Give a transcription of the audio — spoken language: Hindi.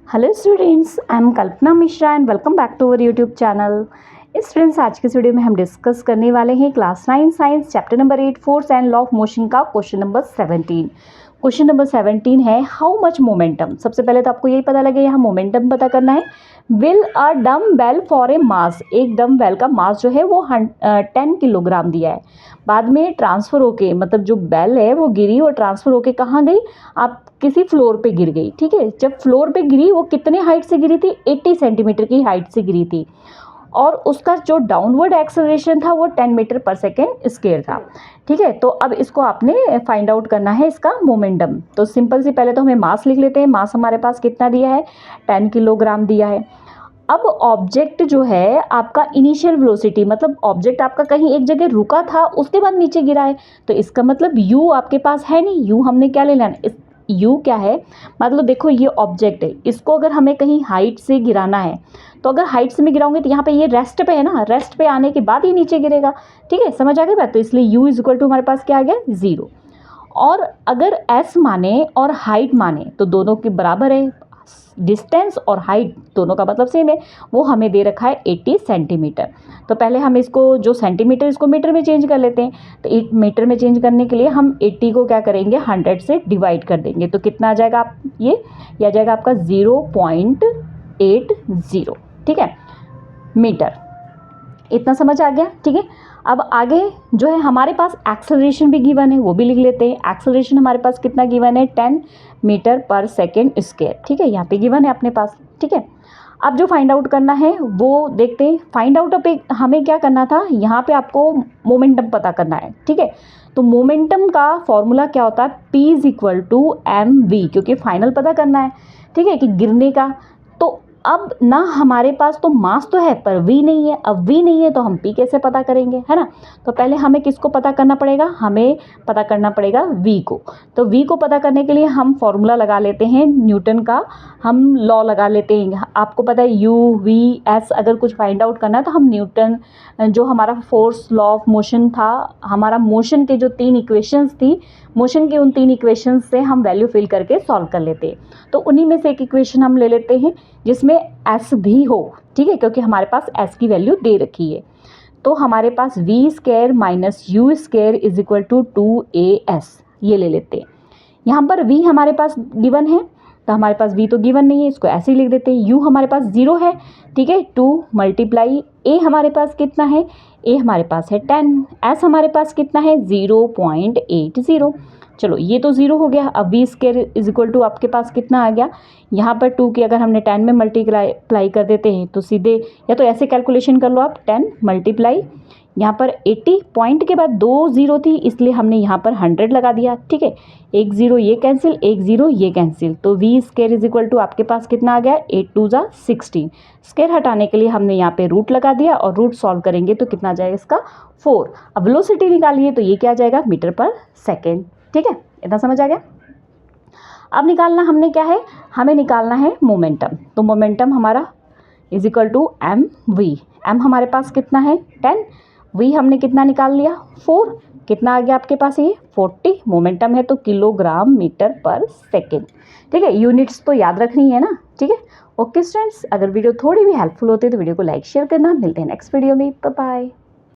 Hello students, I am Kalpana Mishra and welcome back to our YouTube channel. Students, आज के वीडियो में हम डिस्कस करने वाले हैं class 9 science chapter number 8 force and law of motion का क्वेश्चन नंबर 17। क्वेश्चन नंबर 17 है हाउ मच मोमेंटम। सबसे पहले तो आपको यही पता लगे यहाँ मोमेंटम पता करना है। विल अ डम बेल फॉर ए मास, एक डम बेल का मास जो है वो 10 किलोग्राम दिया है। बाद में ट्रांसफ़र होके, मतलब जो बेल है वो गिरी और ट्रांसफ़र होके कहाँ गई, आप किसी फ्लोर पे गिर गई। ठीक है, जब फ्लोर पे गिरी वो कितने हाइट से गिरी थी, 80 सेंटीमीटर की हाइट से गिरी थी और उसका जो डाउनवर्ड एक्सेलरेशन था वो 10 मीटर पर सेकेंड स्क्वायर था। ठीक है, तो अब इसको आपने फाइंड आउट करना है इसका मोमेंटम। तो सिंपल सी पहले तो हमें मास लिख लेते हैं। मास हमारे पास कितना दिया है, 10 किलोग्राम दिया है। अब ऑब्जेक्ट जो है आपका इनिशियल वेलोसिटी, मतलब ऑब्जेक्ट आपका कहीं एक जगह रुका था उसके बाद नीचे गिरा है, तो इसका मतलब यू आपके पास है नहीं। यू हमने क्या ले लेना है, यू क्या है, मतलब देखो ये ऑब्जेक्ट है, इसको अगर हमें कहीं हाइट से गिराना है तो अगर हाइट से मैं गिराऊंगी तो यहाँ पे ये रेस्ट पे है ना, रेस्ट पे आने के बाद ही नीचे गिरेगा। ठीक है, समझ आ गई बात। तो इसलिए u इज इक्वल टू हमारे पास क्या आ गया, 0। और अगर s माने और हाइट माने तो दोनों के बराबर है। डिस्टेंस और हाइट दोनों का मतलब सेम है। वो हमें दे रखा है 80 सेंटीमीटर। तो पहले हम इसको जो सेंटीमीटर इसको मीटर में चेंज कर लेते हैं। तो 8 मीटर में चेंज करने के लिए हम 80 को क्या करेंगे, 100 से डिवाइड कर देंगे। तो कितना आ जाएगा, आप ये आ जाएगा आपका 0.80। ठीक है, मीटर। इतना समझ आ गया। ठीक है, अब आगे जो है हमारे पास एक्सेलरेशन भी गिवन है, वो भी लिख लेते हैं। एक्सेलरेशन हमारे पास कितना गिवन है, 10 मीटर पर सेकेंड स्क्वायर। ठीक है, यहाँ पे गिवन है अपने पास। ठीक है, अब जो फाइंड आउट करना है वो देखते हैं। फाइंड आउट पे हमें क्या करना था, यहाँ पे आपको मोमेंटम पता करना है। ठीक है, तो मोमेंटम का फॉर्मूला क्या होता है, P is equal to mv, क्योंकि फाइनल पता करना है। ठीक है, कि गिरने का। तो अब ना हमारे पास तो मास तो है पर v नहीं है। अब v नहीं है तो हम p कैसे पता करेंगे, है ना। तो पहले हमें किसको पता करना पड़ेगा, हमें पता करना पड़ेगा v को। तो v को पता करने के लिए हम फॉर्मूला लगा लेते हैं न्यूटन का, हम लॉ लगा लेते हैं। आपको पता है u v s, अगर कुछ फाइंड आउट करना है तो हम न्यूटन जो हमारा फोर्स लॉ ऑफ मोशन था, हमारा मोशन के जो 3 इक्वेशंस थी, मोशन के उन 3 इक्वेशंस से हम वैल्यू फिल करके सॉल्व कर लेते हैं। तो उन्हीं में से एक इक्वेशन हम ले लेते हैं जिसमें s भी हो। ठीक है, क्योंकि हमारे पास s की वैल्यू दे रखी है। तो हमारे पास v square minus u square is equal to 2as, ये ले लेते हैं। यहाँ पर v हमारे पास गिवन है तो हमारे पास v तो गिवन नहीं है, इसको ऐसे ही लिख देते हैं। u हमारे पास 0 है। ठीक है, 2 मल्टीप्लाई a हमारे पास कितना है, a हमारे पास है 10, s हमारे पास कितना है 0.80। चलो ये तो 0 हो गया। अब v square is equal to आपके पास कितना आ गया, यहाँ पर 2 की अगर हमने 10 में मल्टीप्लाई कर देते हैं तो सीधे, या तो ऐसे कैलकुलेशन कर लो आप, 10 मल्टीप्लाई यहाँ पर 80, पॉइंट के बाद 2 0 थी इसलिए हमने यहाँ पर 100 लगा दिया। ठीक है, 1 0 ये कैंसिल, 1 0 ये कैंसिल, तो v square is equal to आपके पास कितना आ गया, 8 2 जा 16। स्क्वायर हटाने के लिए हमने यहाँ पे रूट लगा दिया और रूट सॉल्व करेंगे तो कितना आ जाएगा इसका 4। अब वेलोसिटी निकालिए तो ये क्या आ जाएगा, मीटर पर सेकेंड। ठीक है, इतना समझ आ गया। अब निकालना हमने क्या है, हमें निकालना है मोमेंटम। तो मोमेंटम हमारा is equal to M V. M हमारे पास कितना है 10, वी हमने कितना निकाल लिया 4, कितना आ गया आपके पास ये 40। मोमेंटम है तो किलोग्राम मीटर पर सेकेंड। ठीक है, यूनिट्स तो याद रखनी है ना। ठीक है, ओके स्टूडेंट्स, अगर वीडियो थोड़ी भी हेल्पफुल होती है तो वीडियो को लाइक शेयर करना। मिलते हैं नेक्स्ट वीडियो में, बाय बाय।